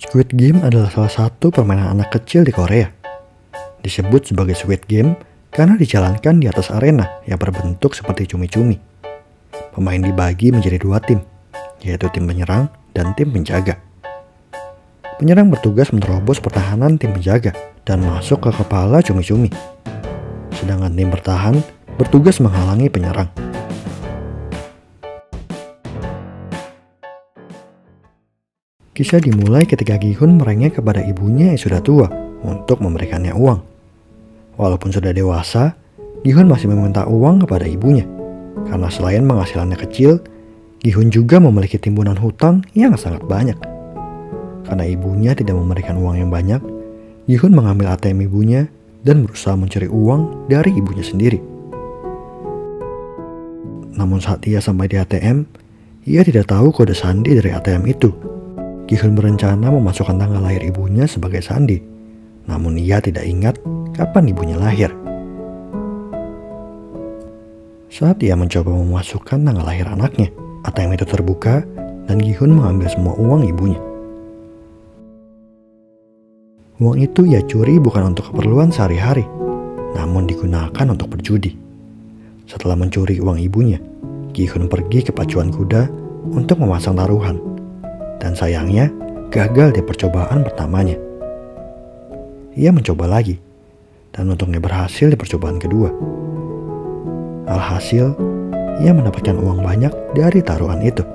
Squid Game adalah salah satu permainan anak kecil di Korea. Disebut sebagai Squid Game karena dijalankan di atas arena yang berbentuk seperti cumi-cumi. Pemain dibagi menjadi dua tim, yaitu tim penyerang dan tim penjaga. Penyerang bertugas menerobos pertahanan tim penjaga dan masuk ke kepala cumi-cumi. Sedangkan tim bertahan bertugas menghalangi penyerang. Kisah dimulai ketika Gi-hun merengek kepada ibunya yang sudah tua untuk memberikannya uang. Walaupun sudah dewasa, Gi-hun masih meminta uang kepada ibunya. Karena selain penghasilannya kecil, Gi-hun juga memiliki timbunan hutang yang sangat banyak. Karena ibunya tidak memberikan uang yang banyak, Gi-hun mengambil ATM ibunya dan berusaha mencuri uang dari ibunya sendiri. Namun saat ia sampai di ATM, ia tidak tahu kode sandi dari ATM itu. Gi-hun berencana memasukkan tanggal lahir ibunya sebagai sandi, namun ia tidak ingat kapan ibunya lahir. Saat ia mencoba memasukkan tanggal lahir anaknya, ATM itu terbuka dan Gi-hun mengambil semua uang ibunya. Uang itu ia curi bukan untuk keperluan sehari-hari, namun digunakan untuk berjudi. Setelah mencuri uang ibunya, Gi-hun pergi ke pacuan kuda untuk memasang taruhan. Dan sayangnya, gagal di percobaan pertamanya. Ia mencoba lagi, dan untungnya berhasil di percobaan kedua. Alhasil, ia mendapatkan uang banyak dari taruhan itu.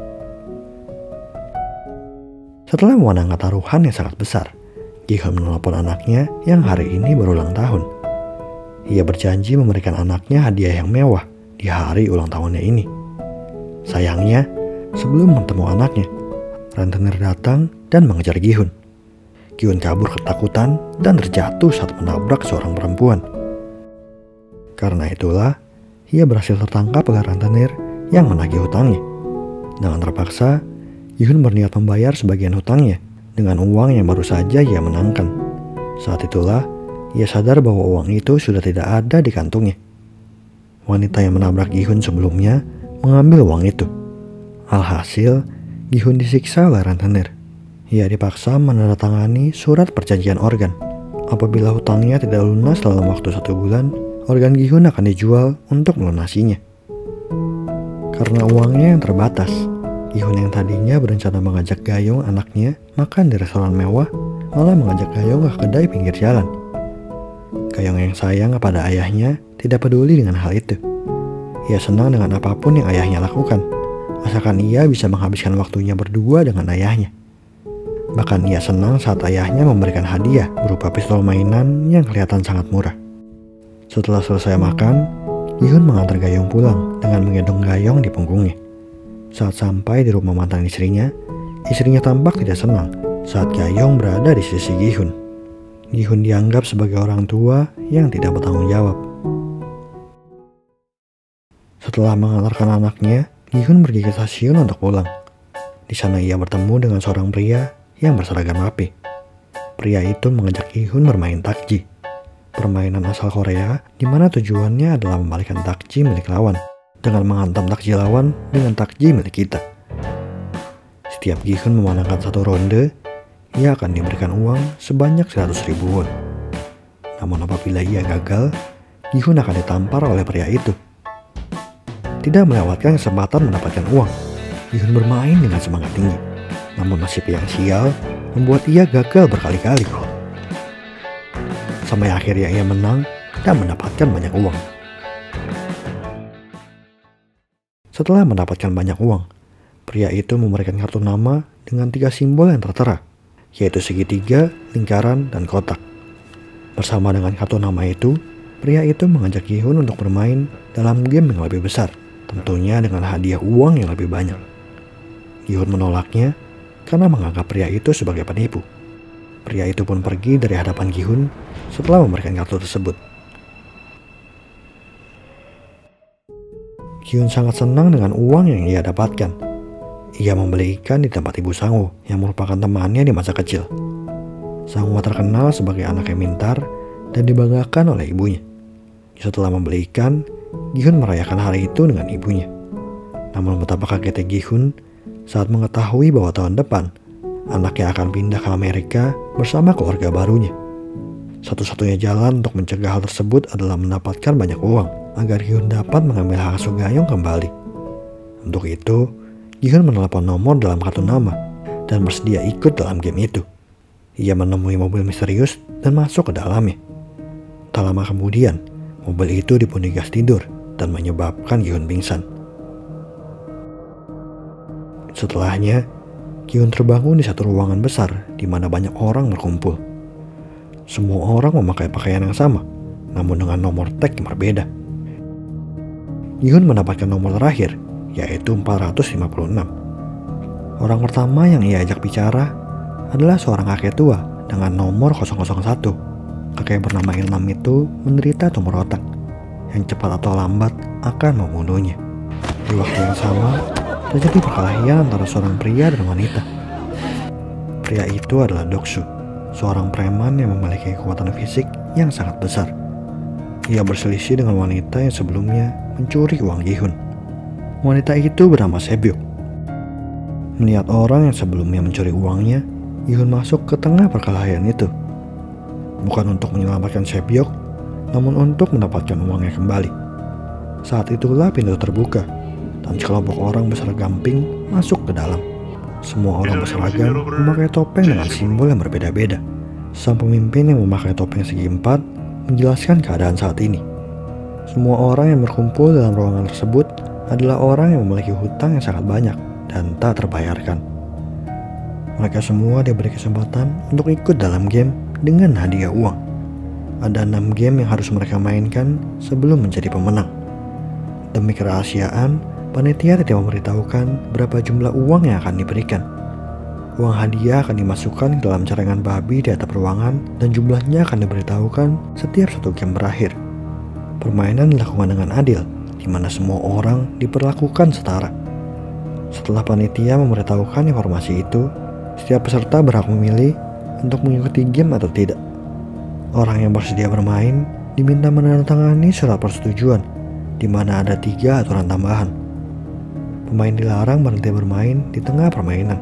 Setelah memenangkan taruhan yang sangat besar, Gi-hun menelpon anaknya yang hari ini berulang tahun. Ia berjanji memberikan anaknya hadiah yang mewah di hari ulang tahunnya ini. Sayangnya, sebelum bertemu anaknya, rentenir datang dan mengejar Gi-hun. Gi-hun kabur ketakutan dan terjatuh saat menabrak seorang perempuan. Karena itulah, ia berhasil tertangkap oleh rentenir yang menagih hutangnya. Dengan terpaksa, Gi-hun berniat membayar sebagian hutangnya dengan uang yang baru saja ia menangkan. Saat itulah, ia sadar bahwa uang itu sudah tidak ada di kantongnya. Wanita yang menabrak Gi-hun sebelumnya mengambil uang itu. Alhasil, Gi-hun disiksa oleh rentenir. Ia dipaksa menandatangani surat perjanjian organ. Apabila hutangnya tidak lunas dalam waktu 1 bulan, organ Gi-hun akan dijual untuk melunasinya. Karena uangnya yang terbatas, Gi-hun yang tadinya berencana mengajak Gayong anaknya makan di restoran mewah, malah mengajak Gayong ke kedai pinggir jalan. Gayong yang sayang kepada ayahnya tidak peduli dengan hal itu. Ia senang dengan apapun yang ayahnya lakukan, asalkan ia bisa menghabiskan waktunya berdua dengan ayahnya. Bahkan ia senang saat ayahnya memberikan hadiah berupa pistol mainan yang kelihatan sangat murah. Setelah selesai makan, Gi-hun mengantar Gayong pulang dengan menggendong Gayong di punggungnya. Saat sampai di rumah mantan istrinya tampak tidak senang saat Gayong berada di sisi Gi-hun. Gi-hun dianggap sebagai orang tua yang tidak bertanggung jawab. Setelah mengantarkan anaknya, Gi-hun pergi ke stasiun untuk pulang. Di sana ia bertemu dengan seorang pria yang berseragam rapi. Pria itu mengajak Gi-hun bermain takji, permainan asal Korea di mana tujuannya adalah membalikkan takji milik lawan dengan menghantam takji lawan dengan takji milik kita. Setiap Gi-hun memenangkan 1 ronde, ia akan diberikan uang sebanyak 100.000 won. Namun apabila ia gagal, Gi-hun akan ditampar oleh pria itu. Tidak melewatkan kesempatan mendapatkan uang, Gi-hun bermain dengan semangat tinggi. Namun nasib yang sial membuat ia gagal berkali-kali. Sampai akhirnya ia menang dan mendapatkan banyak uang. Setelah mendapatkan banyak uang, pria itu memberikan kartu nama dengan 3 simbol yang tertera, yaitu segitiga, lingkaran, dan kotak. Bersama dengan kartu nama itu, pria itu mengajak Gi-hun untuk bermain dalam game yang lebih besar, tentunya dengan hadiah uang yang lebih banyak. Gi-hun menolaknya karena menganggap pria itu sebagai penipu. Pria itu pun pergi dari hadapan Gi-hun setelah memberikan kartu tersebut. Gi-hun sangat senang dengan uang yang ia dapatkan. Ia membeli ikan di tempat Ibu Sang-woo yang merupakan temannya di masa kecil. Sang-woo terkenal sebagai anak yang pintar dan dibanggakan oleh ibunya. Setelah membeli ikan, Gi-hun merayakan hari itu dengan ibunya. Namun betapa kagetnya Gi-hun saat mengetahui bahwa tahun depan Anaknya akan pindah ke Amerika bersama keluarga barunya. Satu-satunya jalan untuk mencegah hal tersebut adalah mendapatkan banyak uang agar Gi-hun dapat mengambil hak asuh Ga-young kembali. Untuk itu, Gi-hun menelepon nomor dalam kartu nama dan bersedia ikut dalam game itu. Ia menemui mobil misterius dan masuk ke dalamnya. Tak lama kemudian, mobil itu dipenuhi gas tidur dan menyebabkan Gi-hun pingsan. Setelahnya, Gi-hun terbangun di satu ruangan besar di mana banyak orang berkumpul. Semua orang memakai pakaian yang sama, namun dengan nomor tag yang berbeda. Gi-hun mendapatkan nomor terakhir, yaitu 456. Orang pertama yang ia ajak bicara adalah seorang kakek tua dengan nomor 001. Kakek bernama Ilnam itu menderita tumor otak yang cepat atau lambat akan membunuhnya. Di waktu yang sama, terjadi perkelahian antara seorang pria dan wanita. Pria itu adalah Doksu, seorang preman yang memiliki kekuatan fisik yang sangat besar. Ia berselisih dengan wanita yang sebelumnya mencuri uang Gi-hun. Wanita itu bernama Sebyuk. Melihat orang yang sebelumnya mencuri uangnya, Gi-hun masuk ke tengah perkelahian itu. Bukan untuk menyelamatkan Sebyuk, namun untuk mendapatkan uangnya kembali. Saat itulah pintu terbuka dan sekelompok orang berseragam pink masuk ke dalam. Semua orang berseragam memakai topeng dengan simbol yang berbeda-beda. Sang pemimpin yang memakai topeng segi empat menjelaskan keadaan saat ini. Semua orang yang berkumpul dalam ruangan tersebut adalah orang yang memiliki hutang yang sangat banyak dan tak terbayarkan. Mereka semua diberi kesempatan untuk ikut dalam game dengan hadiah uang. Ada 6 game yang harus mereka mainkan sebelum menjadi pemenang. Demi kerahasiaan, panitia tidak memberitahukan berapa jumlah uang yang akan diberikan. Uang hadiah akan dimasukkan ke dalam celengan babi di atap ruangan dan jumlahnya akan diberitahukan setiap satu game berakhir. Permainan dilakukan dengan adil, di mana semua orang diperlakukan setara. Setelah panitia memberitahukan informasi itu, setiap peserta berhak memilih untuk mengikuti game atau tidak. Orang yang bersedia bermain diminta menandatangani surat persetujuan, di mana ada 3 aturan tambahan. Pemain dilarang berhenti bermain di tengah permainan.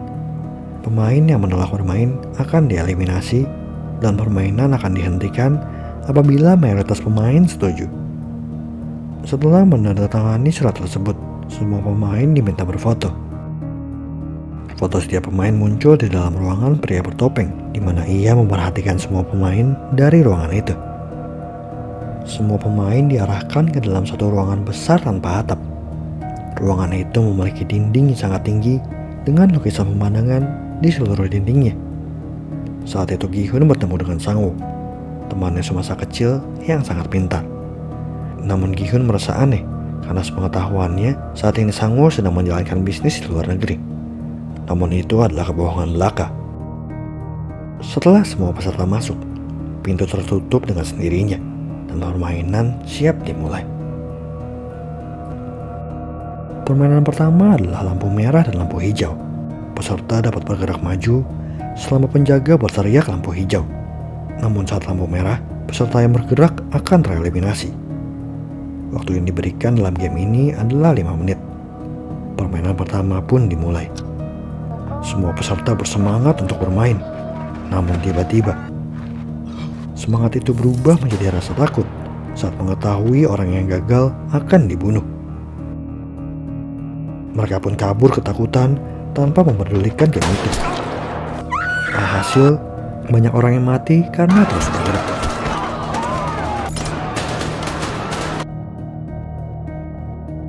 Pemain yang menolak bermain akan dieliminasi dan permainan akan dihentikan apabila mayoritas pemain setuju. Setelah menandatangani surat tersebut, semua pemain diminta berfoto. Foto setiap pemain muncul di dalam ruangan pria bertopeng, di mana ia memperhatikan semua pemain dari ruangan itu. Semua pemain diarahkan ke dalam satu ruangan besar tanpa atap. Ruangan itu memiliki dinding yang sangat tinggi dengan lukisan pemandangan di seluruh dindingnya. Saat itu Gi-hun bertemu dengan Sang-woo, temannya semasa kecil yang sangat pintar. Namun Gi-hun merasa aneh karena sepengetahuannya saat ini Sang-woo sedang menjalankan bisnis di luar negeri. Namun itu adalah kebohongan belaka. Setelah semua peserta masuk, pintu tertutup dengan sendirinya dan permainan siap dimulai. Permainan pertama adalah lampu merah dan lampu hijau. Peserta dapat bergerak maju selama penjaga berteriak lampu hijau. Namun saat lampu merah, peserta yang bergerak akan tereliminasi. Waktu yang diberikan dalam game ini adalah 5 menit. Permainan pertama pun dimulai. Semua peserta bersemangat untuk bermain. Namun tiba-tiba, semangat itu berubah menjadi rasa takut saat mengetahui orang yang gagal akan dibunuh. Mereka pun kabur ketakutan tanpa memperdulikan game itu. Alhasil, banyak orang yang mati karena terus bergerak.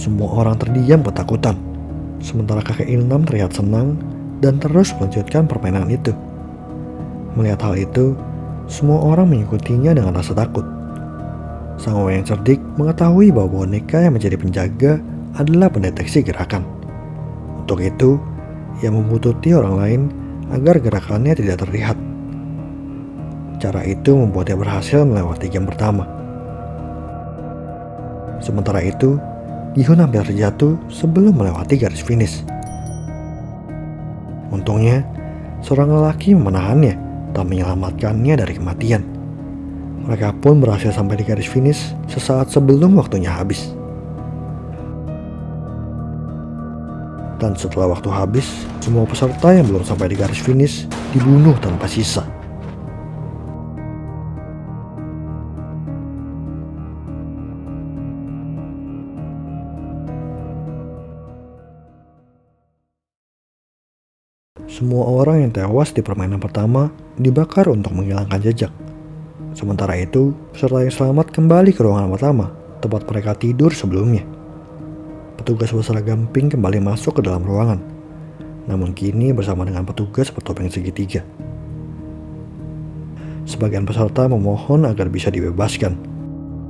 Semua orang terdiam ketakutan, sementara kakek Ilnam terlihat senang dan terus melanjutkan permainan itu. Melihat hal itu, semua orang mengikutinya dengan rasa takut. Sang-woo yang cerdik mengetahui bahwa boneka yang menjadi penjaga adalah pendeteksi gerakan. Untuk itu, ia membututi orang lain agar gerakannya tidak terlihat. Cara itu membuatnya berhasil melewati game pertama. Sementara itu, Gi-hun hampir terjatuh sebelum melewati garis finish. Untungnya, seorang lelaki menahannya dan menyelamatkannya dari kematian. Mereka pun berhasil sampai di garis finish sesaat sebelum waktunya habis. Dan setelah waktu habis, semua peserta yang belum sampai di garis finish dibunuh tanpa sisa. Semua orang yang tewas di permainan pertama dibakar untuk menghilangkan jejak. Sementara itu, peserta yang selamat kembali ke ruangan pertama, tempat mereka tidur sebelumnya. Petugas berseragam pink kembali masuk ke dalam ruangan, namun kini bersama dengan petugas bertopeng segitiga. Sebagian peserta memohon agar bisa dibebaskan.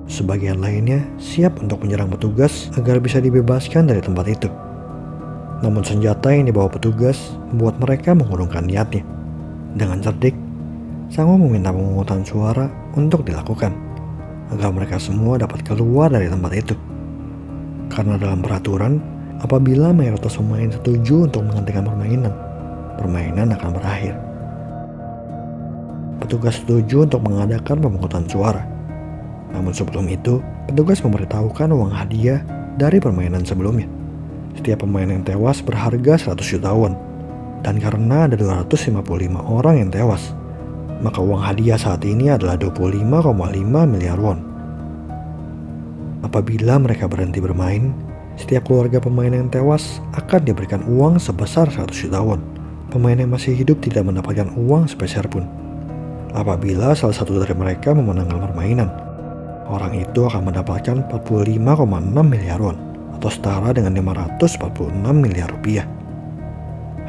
Sebagian lainnya siap untuk menyerang petugas agar bisa dibebaskan dari tempat itu. Namun senjata yang dibawa petugas membuat mereka mengurungkan niatnya. Dengan cerdik, Sango meminta pemungutan suara untuk dilakukan, agar mereka semua dapat keluar dari tempat itu. Karena dalam peraturan, apabila mayoritas pemain setuju untuk menghentikan permainan akan berakhir. Petugas setuju untuk mengadakan pemungutan suara. Namun sebelum itu, petugas memberitahukan uang hadiah dari permainan sebelumnya. Setiap pemain yang tewas berharga 100 juta won. Dan karena ada 255 orang yang tewas, maka uang hadiah saat ini adalah 25,5 miliar won. Apabila mereka berhenti bermain, setiap keluarga pemain yang tewas akan diberikan uang sebesar 100 juta won. Pemain yang masih hidup tidak mendapatkan uang sepeser pun. Apabila salah satu dari mereka memenangkan permainan, orang itu akan mendapatkan 45,6 miliar won, atau setara dengan 546 miliar rupiah.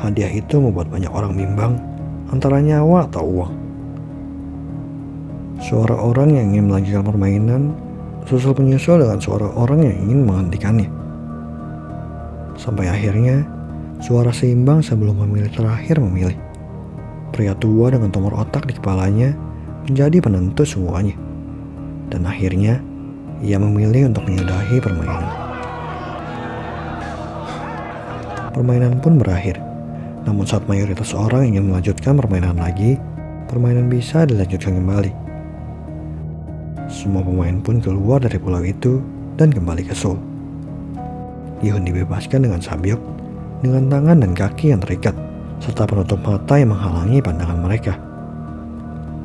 Hadiah itu membuat banyak orang bimbang antara nyawa atau uang. Suara orang yang ingin melanjutkan permainan susul menyusul dengan suara orang yang ingin menghentikannya. Sampai akhirnya, suara seimbang sebelum pemilih terakhir memilih. Pria tua dengan tumor otak di kepalanya menjadi penentu semuanya. Dan akhirnya, ia memilih untuk menyudahi permainan. Permainan pun berakhir. Namun saat mayoritas orang ingin melanjutkan permainan lagi, permainan bisa dilanjutkan kembali. Semua pemain pun keluar dari pulau itu dan kembali ke Seoul. Gi-hun dibebaskan dengan Sabyok, dengan tangan dan kaki yang terikat, serta penutup mata yang menghalangi pandangan mereka.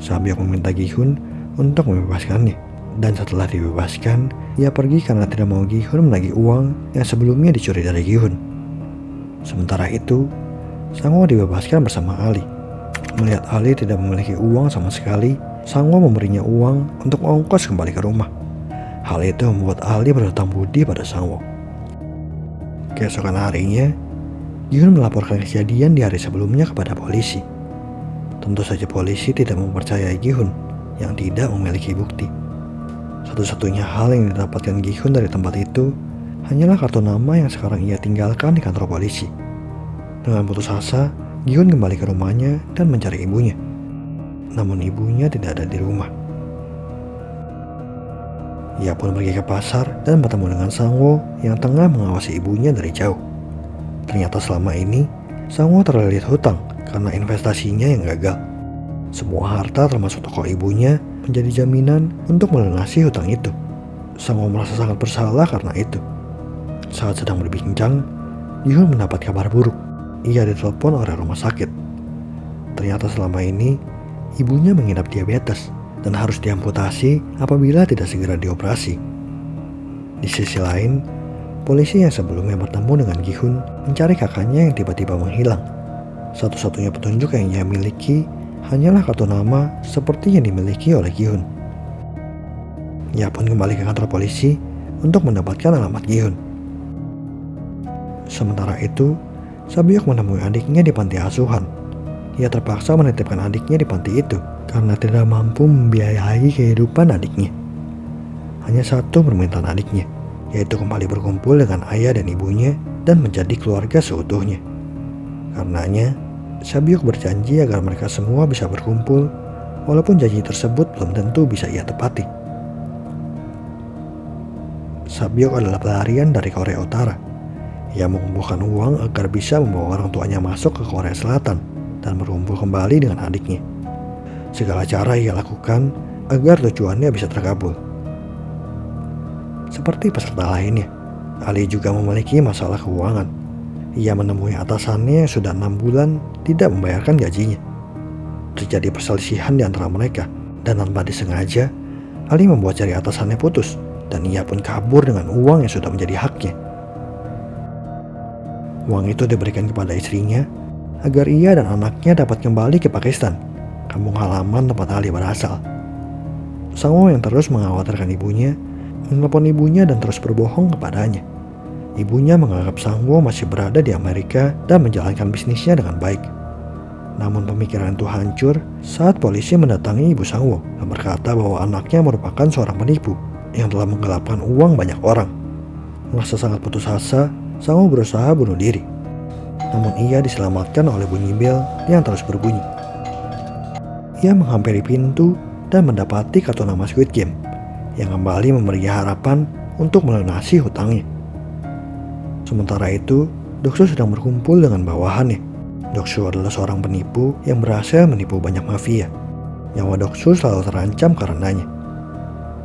Sabyok meminta Gi-hun untuk membebaskannya, dan setelah dibebaskan, ia pergi karena tidak mau Gi-hun menagih uang yang sebelumnya dicuri dari Gi-hun. Sementara itu, Sango dibebaskan bersama Ali. Melihat Ali tidak memiliki uang sama sekali, Sango memberinya uang untuk ongkos kembali ke rumah. Hal itu membuat Ali berhutang budi pada Sango. Keesokan harinya, Gi-hun melaporkan kejadian di hari sebelumnya kepada polisi. Tentu saja polisi tidak mempercayai Gi-hun yang tidak memiliki bukti. Satu-satunya hal yang didapatkan Gi-hun dari tempat itu hanyalah kartu nama yang sekarang ia tinggalkan di kantor polisi. Dengan putus asa, Gi-hun kembali ke rumahnya dan mencari ibunya. Namun ibunya tidak ada di rumah. Ia pun pergi ke pasar dan bertemu dengan Sango yang tengah mengawasi ibunya dari jauh. Ternyata selama ini, Sango terlilit hutang karena investasinya yang gagal. Semua harta termasuk toko ibunya menjadi jaminan untuk melunasi hutang itu. Sango merasa sangat bersalah karena itu. Saat sedang berbincang, Gi-hun mendapat kabar buruk. Ia ditelepon oleh rumah sakit. Ternyata selama ini, ibunya mengidap diabetes dan harus diamputasi apabila tidak segera dioperasi. Di sisi lain, polisi yang sebelumnya bertemu dengan Gi-hun mencari kakaknya yang tiba-tiba menghilang. Satu-satunya petunjuk yang ia miliki hanyalah kartu nama seperti yang dimiliki oleh Gi-hun. Ia pun kembali ke kantor polisi untuk mendapatkan alamat Gi-hun. Sementara itu, Sabyok menemui adiknya di panti asuhan. Ia terpaksa menitipkan adiknya di panti itu karena tidak mampu membiayai kehidupan adiknya. Hanya satu permintaan adiknya, yaitu kembali berkumpul dengan ayah dan ibunya dan menjadi keluarga seutuhnya. Karenanya, Sabyok berjanji agar mereka semua bisa berkumpul, walaupun janji tersebut belum tentu bisa ia tepati. Sabyok adalah pelarian dari Korea Utara. Ia mengumpulkan uang agar bisa membawa orang tuanya masuk ke Korea Selatan dan berkumpul kembali dengan adiknya. Segala cara ia lakukan agar tujuannya bisa terkabul. Seperti peserta lainnya, Ali juga memiliki masalah keuangan. Ia menemui atasannya yang sudah 6 bulan tidak membayarkan gajinya. Terjadi perselisihan di antara mereka, dan tanpa disengaja, Ali membuat jari atasannya putus, dan ia pun kabur dengan uang yang sudah menjadi haknya. Uang itu diberikan kepada istrinya, agar ia dan anaknya dapat kembali ke Pakistan, kampung halaman tempat Ali berasal. Sangwo yang terus mengkhawatirkan ibunya, menelepon ibunya dan terus berbohong kepadanya. Ibunya menganggap Sangwo masih berada di Amerika dan menjalankan bisnisnya dengan baik. Namun pemikiran itu hancur saat polisi mendatangi ibu Sangwo dan berkata bahwa anaknya merupakan seorang penipu yang telah menggelapkan uang banyak orang. Merasa sangat putus asa, Sangwo berusaha bunuh diri. Namun ia diselamatkan oleh bunyi bel yang terus berbunyi. Ia menghampiri pintu dan mendapati kartu nama Squid Game yang kembali memberinya harapan untuk melunasi hutangnya. Sementara itu, Doksu sedang berkumpul dengan bawahannya. Doksu adalah seorang penipu yang berhasil menipu banyak mafia. Nyawa Doksu selalu terancam karenanya.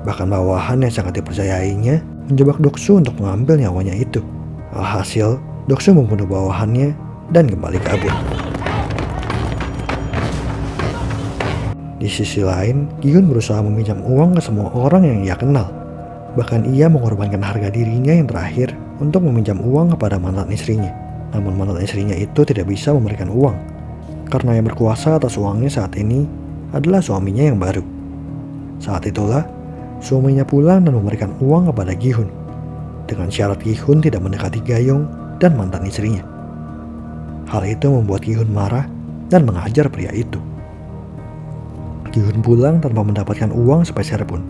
Bahkan bawahan yang sangat dipercayainya menjebak Doksu untuk mengambil nyawanya itu. Alhasil, Doksu membunuh bawahannya dan kembali kabur. Di sisi lain, Gi-hun berusaha meminjam uang ke semua orang yang ia kenal. Bahkan ia mengorbankan harga dirinya yang terakhir untuk meminjam uang kepada mantan istrinya. Namun mantan istrinya itu tidak bisa memberikan uang, karena yang berkuasa atas uangnya saat ini adalah suaminya yang baru. Saat itulah, suaminya pulang dan memberikan uang kepada Gi-hun, dengan syarat Gi-hun tidak mendekati Gayong dan mantan istrinya. Hal itu membuat Gi-hun marah dan menghajar pria itu. Gi-hun pulang tanpa mendapatkan uang sepeser pun.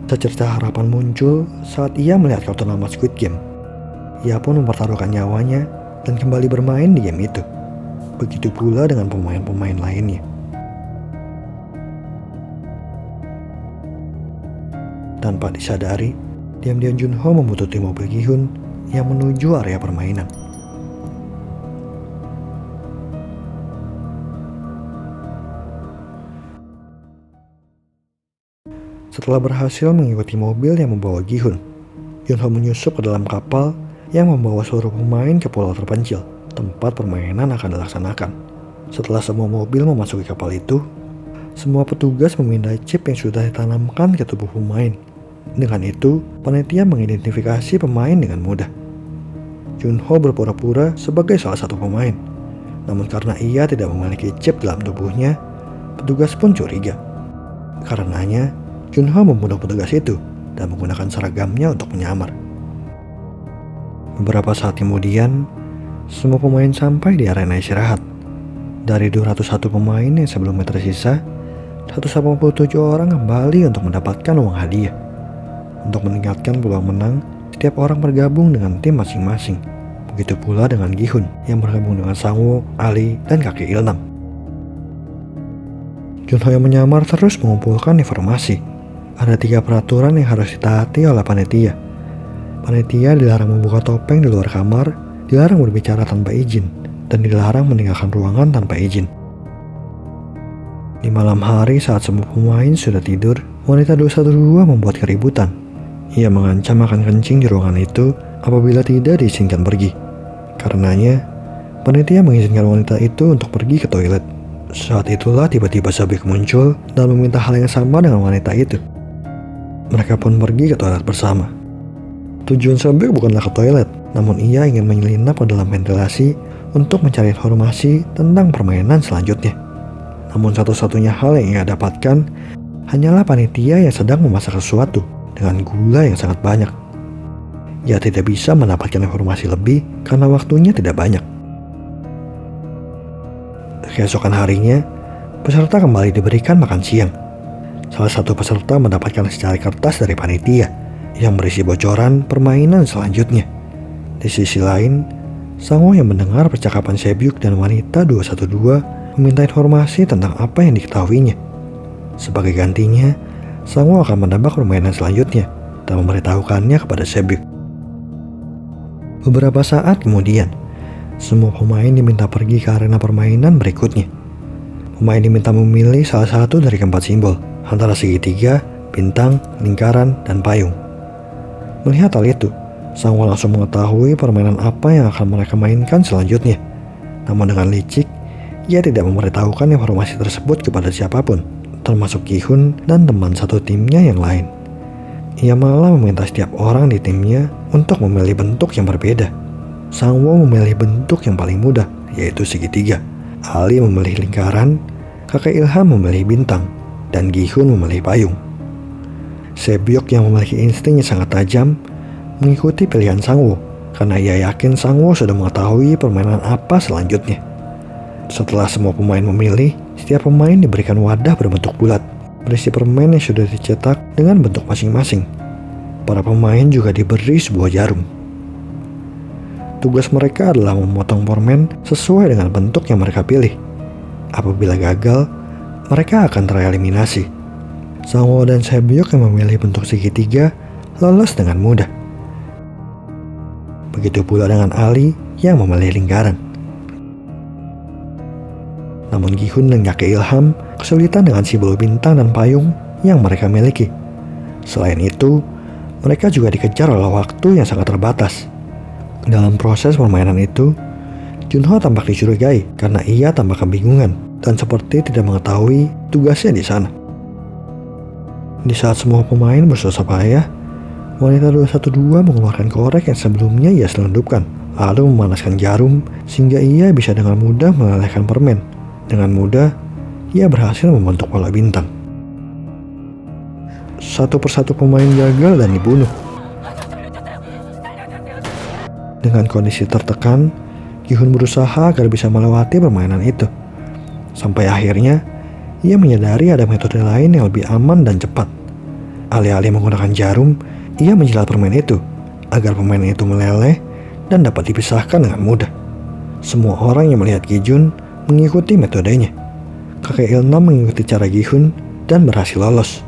Secerca harapan muncul saat ia melihat kartu nama Squid Game. Ia pun mempertaruhkan nyawanya dan kembali bermain di game itu. Begitu pula dengan pemain-pemain lainnya. Tanpa disadari, diam-diam Junho membututi mobil Gi-hun yang menuju area permainan. Setelah berhasil mengikuti mobil yang membawa Gi-hun, Junho menyusup ke dalam kapal yang membawa seluruh pemain ke pulau terpencil, tempat permainan akan dilaksanakan. Setelah semua mobil memasuki kapal itu, semua petugas memindai chip yang sudah ditanamkan ke tubuh pemain. Dengan itu, panitia mengidentifikasi pemain dengan mudah. Junho berpura-pura sebagai salah satu pemain. Namun karena ia tidak memiliki chip dalam tubuhnya, petugas pun curiga. Karenanya, Junho membunuh petugas itu dan menggunakan seragamnya untuk menyamar. Beberapa saat kemudian, semua pemain sampai di arena istirahat. Dari 201 pemain yang sebelumnya tersisa, 187 orang kembali untuk mendapatkan uang hadiah. Untuk meningkatkan peluang menang, setiap orang bergabung dengan tim masing-masing. Begitu pula dengan Gi-hun yang bergabung dengan Sangwo, Ali, dan kakek Ilnam. Junho yang menyamar terus mengumpulkan informasi. Ada 3 peraturan yang harus ditaati oleh panitia. Panitia dilarang membuka topeng di luar kamar, dilarang berbicara tanpa izin, dan dilarang meninggalkan ruangan tanpa izin. Di malam hari saat semua pemain sudah tidur, wanita 212 membuat keributan. Ia mengancam akan kencing di ruangan itu apabila tidak diizinkan pergi. Karenanya, panitia mengizinkan wanita itu untuk pergi ke toilet. Saat itulah tiba-tiba Sabik muncul dan meminta hal yang sama dengan wanita itu. Mereka pun pergi ke toilet bersama. Tujuan Sabik bukanlah ke toilet, namun ia ingin menyelinap ke dalam ventilasi untuk mencari informasi tentang permainan selanjutnya. Namun satu-satunya hal yang ia dapatkan hanyalah panitia yang sedang memasak sesuatu dengan gula yang sangat banyak. Ia tidak bisa mendapatkan informasi lebih karena waktunya tidak banyak. Keesokan harinya, peserta kembali diberikan makan siang. Salah satu peserta mendapatkan secari kertas dari panitia yang berisi bocoran permainan selanjutnya. Di sisi lain, Sangwo yang mendengar percakapan Sebyuk dan wanita 212 meminta informasi tentang apa yang diketahuinya. Sebagai gantinya, Sangwo akan menebak permainan selanjutnya dan memberitahukannya kepada Sebyuk. Beberapa saat kemudian, semua pemain diminta pergi ke arena permainan berikutnya. Pemain diminta memilih salah satu dari keempat simbol, antara segitiga, bintang, lingkaran, dan payung. Melihat hal itu, Sang Wo langsung mengetahui permainan apa yang akan mereka mainkan selanjutnya. Namun dengan licik, ia tidak memberitahukan informasi tersebut kepada siapapun, termasuk Gi-hun dan teman satu timnya yang lain. Ia malah meminta setiap orang di timnya untuk memilih bentuk yang berbeda. Sang Wo memilih bentuk yang paling mudah, yaitu segitiga. Ali memilih lingkaran, kakek Ilham memilih bintang, dan Gi-hun memilih payung. Se-byuk yang memiliki insting yang sangat tajam mengikuti pilihan Sang Wo karena ia yakin Sang Wo sudah mengetahui permainan apa selanjutnya. Setelah semua pemain memilih, setiap pemain diberikan wadah berbentuk bulat berisi permen yang sudah dicetak dengan bentuk masing-masing. Para pemain juga diberi sebuah jarum. Tugas mereka adalah memotong permen sesuai dengan bentuk yang mereka pilih. Apabila gagal, mereka akan tereliminasi. Sang Wo dan Se-byuk yang memilih bentuk segitiga lolos dengan mudah. Begitu pula dengan Ali yang memilih lingkaran. Namun Gi-hun dan kakek Ilham kesulitan dengan simbol bintang dan payung yang mereka miliki. Selain itu, mereka juga dikejar oleh waktu yang sangat terbatas. Dalam proses permainan itu, Junho tampak dicurigai karena ia tampak kebingungan dan seperti tidak mengetahui tugasnya di sana. Di saat semua pemain bersusah payah, wanita 212 mengeluarkan korek yang sebelumnya ia selundupkan, lalu memanaskan jarum sehingga ia bisa dengan mudah melelehkan permen. Dengan mudah, ia berhasil membentuk bola bintang. Satu persatu pemain gagal dan dibunuh. Dengan kondisi tertekan, Gi-hun berusaha agar bisa melewati permainan itu. Sampai akhirnya, ia menyadari ada metode lain yang lebih aman dan cepat. Alih-alih menggunakan jarum, ia menjilat permen itu agar permen itu meleleh dan dapat dipisahkan dengan mudah. Semua orang yang melihat Gi-jun mengikuti metodenya. Kakek Ilnam mengikuti cara Gi-hun dan berhasil lolos.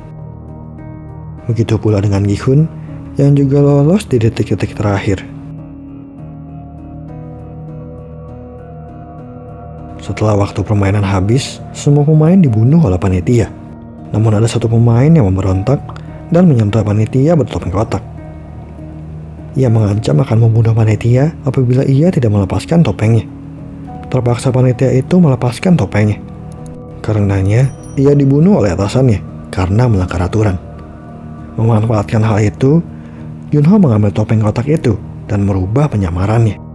Begitu pula dengan Gi-hun yang juga lolos di detik-detik terakhir. Setelah waktu permainan habis, semua pemain dibunuh oleh panitia. Namun ada satu pemain yang memberontak dan menyerang panitia bertopeng kotak. Ia mengancam akan membunuh panitia apabila ia tidak melepaskan topengnya. Terpaksa panitia itu melepaskan topengnya. Karenanya, ia dibunuh oleh atasannya karena melanggar aturan. Memanfaatkan hal itu, Junho mengambil topeng kotak itu dan merubah penyamarannya.